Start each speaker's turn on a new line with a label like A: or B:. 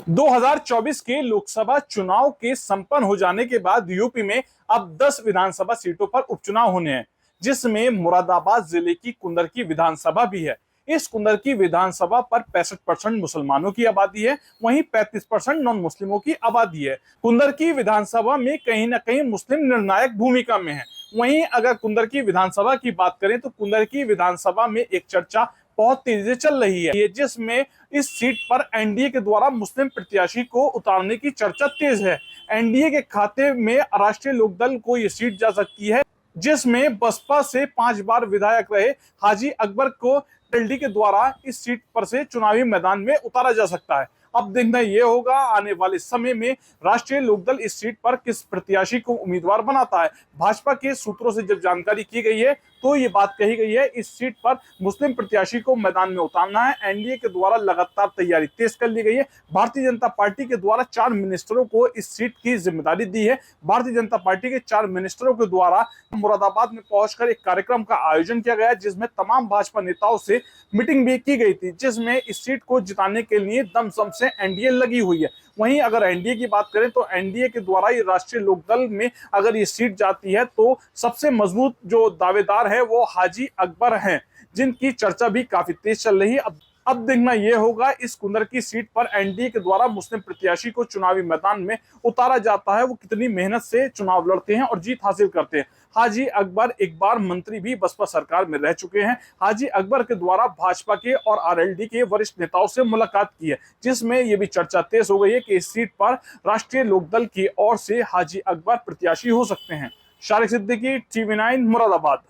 A: 2024 के लोकसभा चुनाव के संपन्न हो जाने के बाद यूपी में अब 10 विधानसभा सीटों पर उपचुनाव होने हैं, जिसमें मुरादाबाद जिले की कुंदरकी विधानसभा भी है। इस कुंदरकी विधानसभा पर 65% मुसलमानों की आबादी है, वहीं 35% नॉन मुस्लिमों की आबादी है। कुंदरकी विधानसभा में कहीं ना कहीं मुस्लिम निर्णायक भूमिका में है। वहीं अगर कुंदरकी विधानसभा की बात करें तो कुंदरकी विधानसभा में एक चर्चा बहुत तेजी से चल रही है, जिसमें इस सीट पर एनडीए के द्वारा मुस्लिम प्रत्याशी को उतारने की चर्चा तेज है। एनडीए के खाते में राष्ट्रीय लोकदल को यह सीट जा सकती है, जिसमें बसपा से 5 बार विधायक रहे हाजी अकबर को एलडी के द्वारा इस सीट पर से चुनावी मैदान में उतारा जा सकता है। अब देखना यह होगा आने वाले समय में राष्ट्रीय लोकदल इस सीट पर किस प्रत्याशी को उम्मीदवार बनाता है। भाजपा के सूत्रों से जब जानकारी की गई है तो ये बात कही गई है इस सीट पर मुस्लिम प्रत्याशी को मैदान में उतारना है। एनडीए के द्वारा लगातार तैयारी तेज कर ली गई है। भारतीय जनता पार्टी के द्वारा 4 मिनिस्टरों को इस सीट की जिम्मेदारी दी है। भारतीय जनता पार्टी के 4 मिनिस्टरों के द्वारा मुरादाबाद में पहुंचकर एक कार्यक्रम का आयोजन किया गया, जिसमें तमाम भाजपा नेताओं से मीटिंग भी की गई थी, जिसमें इस सीट को जिताने के लिए दमसम से एनडीए लगी हुई है। वहीं अगर एनडीए की बात करें तो एनडीए के द्वारा ये राष्ट्रीय लोकदल में अगर ये सीट जाती है तो सबसे मजबूत जो दावेदार है वो हाजी अकबर हैं, जिनकी चर्चा भी काफी तेज चल रही है। अब देखना यह होगा इस कुंदर की सीट पर एनडीए के द्वारा मुस्लिम प्रत्याशी को चुनावी मैदान में उतारा जाता है, वो कितनी मेहनत से चुनाव लड़ते हैं और जीत हासिल करते हैं। हाजी अकबर एक बार मंत्री भी बसपा सरकार में रह चुके हैं। हाजी अकबर के द्वारा भाजपा के और आरएलडी के वरिष्ठ नेताओं से मुलाकात की है, जिसमें यह भी चर्चा तेज हो गई है कि इस सीट पर राष्ट्रीय लोकदल की ओर से हाजी अकबर प्रत्याशी हो सकते हैं। शारिक सिद्दीकी, टीवी 9 मुरादाबाद।